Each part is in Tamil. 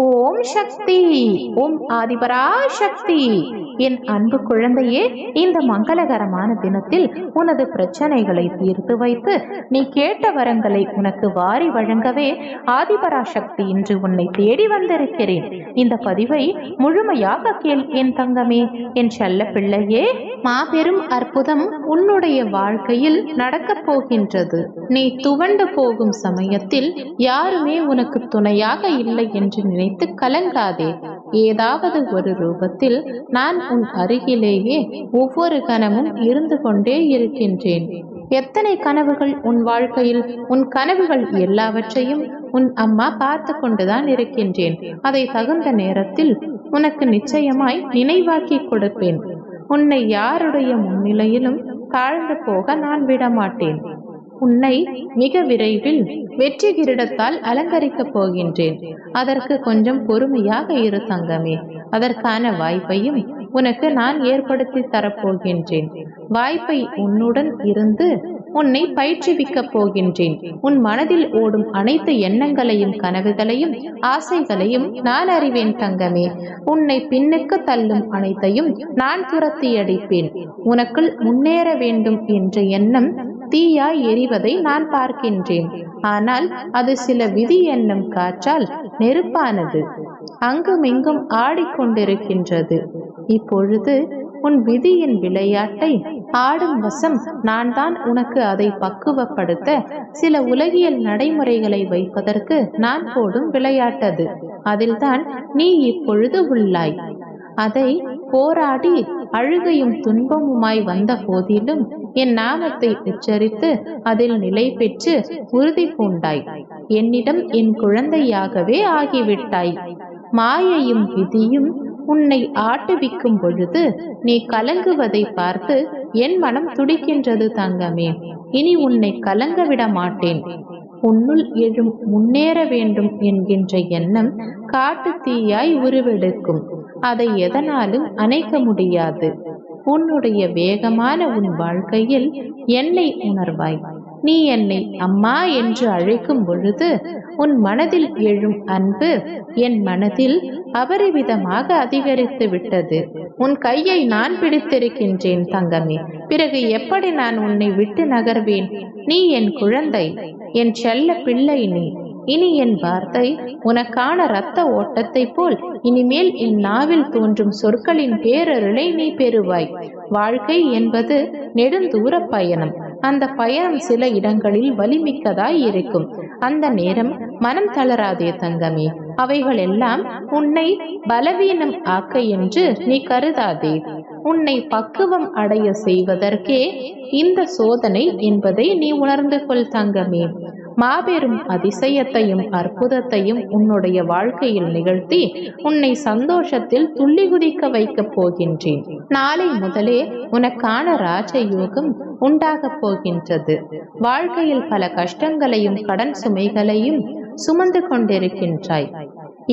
ஓம் சக்தி, ஓம் ஆதிபரா சக்தி. என் அன்பு குழந்தையே, இந்த மங்களகரமான தினத்தில் உனது பிரச்சனைகளை தீர்த்து வைத்து நீ கேட்ட வரங்களை உனக்கு வாரி வழங்கவே ஆதிபரா சக்தி இன்று உன்னை தேடி வந்திருக்கிறேன். இந்த பதிவை முழுமையாக கேள் என் தங்கமே, என் செல்ல பிள்ளையே. மாபெரும் அற்புதம் உன்னுடைய வாழ்க்கையில் நடக்கப் போகின்றது. நீ துவண்டு போகும் சமயத்தில் யாருமே உனக்கு துணையாக இல்லை என்று நினைத்து கலங்காதே. ஏதாவது ஒரு ரூபத்தில் நான் உன் அருகிலேயே ஒவ்வொரு கணமும் இருந்து கொண்டே இருக்கின்றேன். எத்தனை கனவுகள் உன் வாழ்க்கையில், உன் கனவுகள் எல்லாவற்றையும் உன் அம்மா பார்த்து கொண்டுதான் இருக்கின்றேன். அதை தகுந்த நேரத்தில் உனக்கு நிச்சயமாய் நினைவாக்கி கொடுப்பேன். உன்னை யாருடைய முன்னிலையிலும் தாழ்ந்து போக நான் விடமாட்டேன். உன்னை மிக விரைவில் வெற்றி கிரீடத்தால் அலங்கரிக்கப் போகின்றேன். அதற்கு கொஞ்சம் பொறுமையாக இரு தங்கமே. அதற்கான வாய்ப்பையும் உனக்கு நான் ஏற்படுத்தி தரப்போகின்றேன். வாய்ப்பை உன்னுடன் இருந்து உன்னை பயிற்றுவிக்கப் போகின்றேன். உன் மனதில் ஓடும் அனைத்து எண்ணங்களையும், கனவுகளையும், ஆசைகளையும் நான் அறிவேன் தங்கமே. உன்னை பின்னுக்கு தள்ளும் அனைத்தையும் நான் துரத்தி அடிப்பேன். உனக்குள் முன்னேற வேண்டும் என்ற எண்ணம் தீயாய் எரிவதை நான் பார்க்கின்றேன். ஆனால் அது சில விதி என்னும் காற்றால் நெருப்பானது அங்குமிங்கும் ஆடிக்கொண்டிருக்கின்றது. இப்பொழுது உன் விதியின் விளையாட்டை ஆடும் வசம் நான் தான். உனக்கு அதை பக்குவப்படுத்த சில உலகியல் நடைமுறைகளை வைப்பதற்கு நான் போடும் விளையாட்டது. அதில்தான் நீ இப்பொழுது உள்ளாய். அதை போராடி அழுகையும் துன்பமுமாய் வந்த போதிலும் என் நாமத்தை உச்சரித்து அதில் நிலை பெற்று உறுதி பூண்டாய். என்னிடம் என் குழந்தையாகவே ஆகிவிட்டாய். மாயையும் விதியும் உன்னை ஆட்டுவிக்கும் பொழுது நீ கலங்குவதை பார்த்து என் மனம் துடிக்கின்றது தங்கமே. இனி உன்னை கலங்க விட மாட்டேன். உன்னுள் எழும் முன்னேற வேண்டும் என்கின்ற எண்ணம் காட்டு தீயாய் உருவெடுக்கும். அதை எதனாலும் அணைக்க முடியாது. உன்னுடைய வேகமான உன் வாழ்க்கையில் என்னை உணர்வாய். நீ என்னை அம்மா என்று அழைக்கும் பொழுது உன் மனதில் எழும் அன்பு என் மனதில் அபரிவிதமாக அதிகரித்து விட்டது. உன் கையை நான் பிடித்திருக்கின்றேன் தங்கமே. பிறகு எப்படி நான் உன்னை விட்டு நகர்வேன்? நீ என் குழந்தை, என் செல்ல பிள்ளை. நீ இனி என் வார்த்தை உனக்கான இரத்த ஓட்டத்தை போல் இனிமேல் என் நாவில் தோன்றும் சொற்களின் பேரருளை நீ பெறுவாய். வாழ்க்கை என்பது நெடுந்தூர பயணம். அந்த பயணம் சில இடங்களில் வலிமிக்கதாய் இருக்கும். அந்த நேரம் மனம் தளராதே தங்கமே. அவைகள் எல்லாம் உன்னை பலவீனம் ஆக்க என்று நீ கருதாதே. உன்னை பக்குவம் அடைய செய்வதற்கே இந்த சோதனை என்பதை நீ உணர்ந்து கொள் தங்கமே. மாபெரும் அதிசயத்தையும் அற்புதத்தையும் உன்னுடைய வாழ்க்கையில் நிகழ்த்தி உன்னை சந்தோஷத்தில் துள்ளி குதிக்க வைக்கப் போகின்றேன். நாளை முதலே உனக்கான ராஜயோகம் உண்டாகப் போகின்றது. வாழ்க்கையில் பல கஷ்டங்களையும் கடன் சுமைகளையும் சுமந்து கொண்டிருக்கின்றாய்.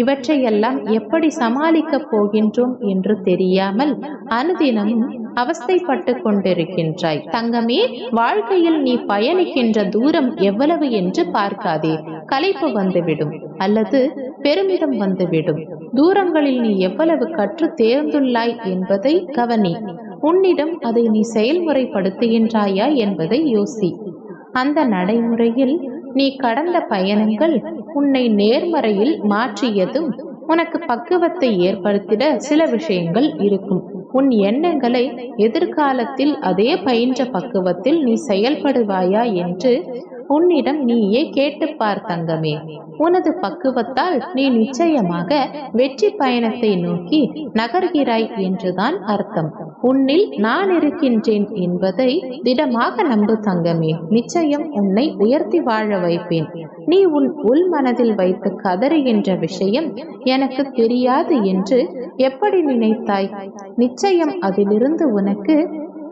இவற்றையெல்லாம் எப்படி சமாளிக்கப் போகின்றோம் என்று தெரியாமல் அனுதினமும் அவஸ்தைப்பட்டு கொண்டிருக்கின்றாய் தங்கமே. வாழ்க்கையில் நீ பயணிக்கின்ற தூரம் எவ்வளவு என்று பார்க்காதே. களைப்பு வந்துவிடும் அல்லது பெருமிதம் வந்துவிடும். தூரங்களில் நீ எவ்வளவு கற்று தேர்ந்துள்ளாய் என்பதை கவனி. உன்னிடம் அதை நீ செயல்முறைப்படுத்துகின்றாயா என்பதை யோசி. அந்த நடைமுறையில் நீ கடந்த பயணங்கள் உன்னை நேர்மறையில் மாற்றியதும் உனக்கு பக்குவத்தை ஏற்படுத்திட சில விஷயங்கள் இருக்கும். உன் எண்ணங்களை எதிர்காலத்தில் அதே பயின்ற பக்குவத்தில் நீ செயல்படுவாயா என்று உன்னிடம் நீயே கேட்டு பார் தங்கமே. உனது பக்குவத்தால் நீ நிச்சயமாக வெற்றி பயணத்தை நோக்கி நகர்கிறாய் என்றுதான் அர்த்தம். உன்னில் நான் இருக்கின்றேன் என்பதை திடமாக நம்பு தங்கமே. நிச்சயம் உன்னை உயர்த்தி வாழ வைப்பேன். நீ உன் உள் மனதில் வைத்து கதறுகின்ற விஷயம் எனக்கு தெரியாது என்று எப்படி நினைத்தாய்? நிச்சயம் அதிலிருந்து உனக்கு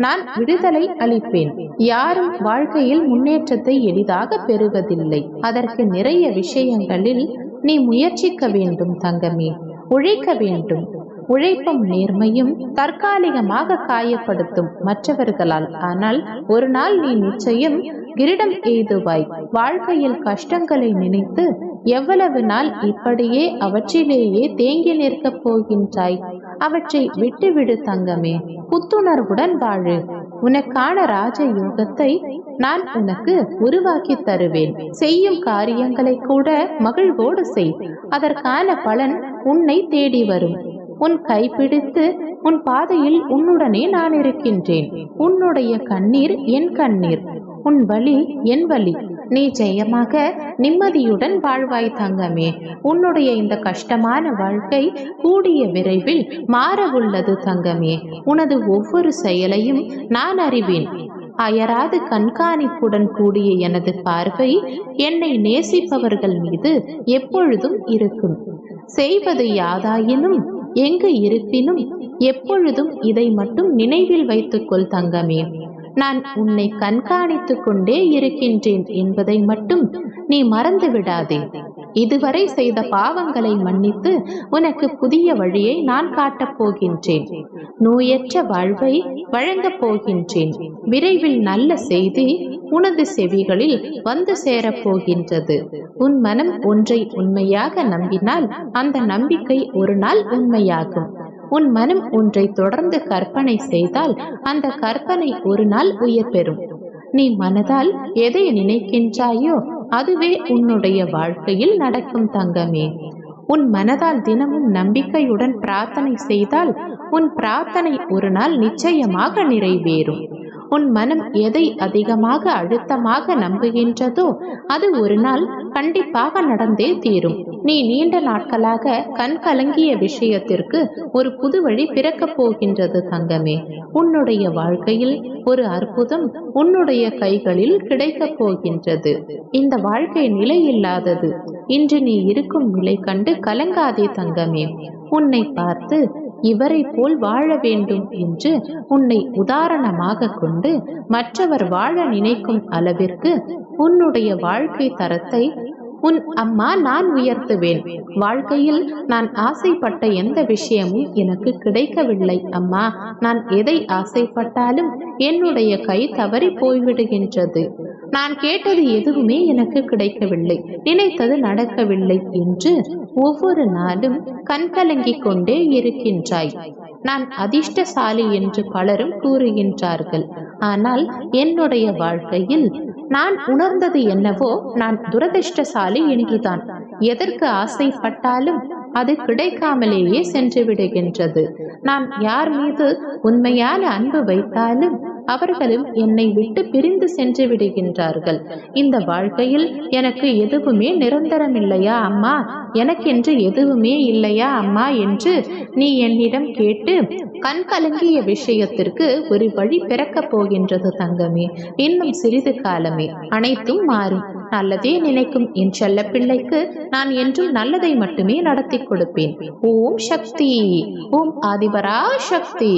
நான் விடுதலை அளிப்பேன். யாரும் வாழ்க்கையில் முன்னேற்றத்தை எளிதாக பெறுவதில்லை. அதற்கு நிறைய விஷயங்களில் நீ முயற்சிக்க வேண்டும் தங்கமே. உழைக்க வேண்டும். உழைப்பும் நேர்மையும் தற்காலிகமாக காயப்படுத்தும் மற்றவர்களால். ஆனால் ஒரு நாள் நீ நிச்சயம் கிரீடம் எய்துவாய். வாழ்க்கையில் கஷ்டங்களை நினைத்து எவ்வளவு நாள் இப்படியே அவற்றிலேயே தேங்கி நிற்கப் போகின்றாய்? அவற்றை விட்டுவிடு தங்கமே, புத்துணர்வுடன் வாழு. உனக்கான ராஜ யோகத்தை நான் உனக்கு உருவாக்கி தருவேன். செய்யும் காரியங்களை கூட மகிழ்வோடு செய். அதற்கான பலன் உன்னை தேடி வரும். உன் கைப்பிடித்து உன் பாதையில் உன்னுடனே நான் இருக்கின்றேன். உன்னுடைய கண்ணீர் என் கண்ணீர், உன் வலி என் வலி. நீ ஜெயமாக நிம்மதியுடன் வாழ்வாய் தங்கமே. உன்னுடைய இந்த கஷ்டமான வாழ்க்கை கூடிய விரைவில் மாற உள்ளது தங்கமே. உனது ஒவ்வொரு செயலையும் நான் அறிவேன். அயராது கண்காணிப்புடன் கூடிய எனது பார்வை என்னை நேசிப்பவர்கள் மீது எப்பொழுதும் இருக்கும். செய்வது யாதாயினும் எங்கு இருப்பினும் எப்பொழுதும் இதை மட்டும் நினைவில் வைத்துக்கொள் தங்கமே. நான் உன்னை கண்காணித்துக் கொண்டே இருக்கின்றேன் என்பதை மட்டும் நீ மறந்து விடாதே. இதுவரை செய்த பாவங்களை மன்னித்து உனக்கு புதிய வழியை நான் காட்டப் போகின்றேன். நோயற்ற வாழ்வை வழங்கப் போகின்றேன். விரைவில் நல்ல செய்தி உனது செவிகளில் வந்து சேரப்போகின்றது. உன் மனம் ஒன்றை உண்மையாக நம்பினால் அந்த நம்பிக்கை ஒரு நாள் உண்மையாகும். உன் மனம் ஒன்றை தொடர்ந்து கற்பனை செய்தால் அந்த கற்பனை ஒரு நாள் உயிர் பெறும். நீ மனதால் எதை நினைக்கின்றாயோ அதுவே உன்னுடைய வாழ்க்கையில் நடக்கும் தங்கமே. உன் மனதால் தினமும் நம்பிக்கையுடன் பிரார்த்தனை செய்தால் உன் பிரார்த்தனை ஒரு நாள் நிச்சயமாக நிறைவேறும். உன் மனம் எதை அதிகமாக அழுத்தமாக நம்புகின்றதோ அது ஒரு நாள் கண்டிப்பாக நடந்தே தீரும். நீ நீண்ட நாட்களாக கண் கலங்கிய விஷயத்திற்கு ஒரு புது வழி பிறக்கப் போகின்றது தங்கமே. உன்னுடைய வாழ்க்கையில் ஒரு அற்புதம் உன்னுடைய கைகளில் கிடைக்கப் போகின்றது. இந்த வாழ்க்கை நிலையில்லாதது. இன்று நீ இருக்கும் நிலை கண்டு கலங்காதே தங்கமே. உன்னை பார்த்து இவரை போல் வாழ வேண்டும் என்று உன்னை உதாரணமாக கொண்டு மற்றவர் வாழ நினைக்கும் அளவிற்கு உன்னுடைய வாழ்க்கை தரத்தை உன் அம்மா நான் உயர்த்துவேன். வாழ்க்கையில் நான் ஆசைப்பட்ட எந்த விஷயமும் எனக்கு கிடைக்கவில்லை அம்மா. நான் எதை ஆசைப்பட்டாலும் என்னுடைய கை தவறி போய்விடுகின்றது. நான் கேட்டது எதுவுமே எனக்கு கிடைக்கவில்லை, நினைத்தது நடக்கவில்லை என்று ஒவ்வொரு நாளும் கண்கலங்கிக் கொண்டே இருக்கின்றாய். நான் அதிர்ஷ்டசாலி என்று பலரும் கூறுகின்றார்கள். ஆனால் என்னுடைய வாழ்க்கையில் நான் உணர்ந்தது என்னவோ, நான் துரதிர்ஷ்டசாலி என்றுதான். எதற்கு ஆசைப்பட்டாலும் அது கிடைக்காமலேயே சென்று விடுகின்றது. நான் யார் மீது உண்மையான அன்பு வைத்தாலும் அவர்களும் என்னை விட்டு பிரிந்து சென்று விடுகின்றார்கள். இந்த வாழ்க்கையில் எனக்கு எதுவுமே நிரந்தரம் இல்லையா அம்மா, எனக்கென்று எதுவுமே இல்லையா அம்மா என்று நீ என்னிடம் கேட்டு கண் கலங்கிய விஷயத்திற்கு ஒரு வழி பிறக்கப் போகின்றது தங்கமே. இன்னும் சிறிது காலமே அனைத்தும் மாறும். நல்லதே நினைக்கும் என் செல்ல பிள்ளைக்கு நான் என்றும் நல்லதை மட்டுமே நடத்தி கொடுப்பேன். ஓம் சக்தி, ஓம் ஆதிபரா சக்தி.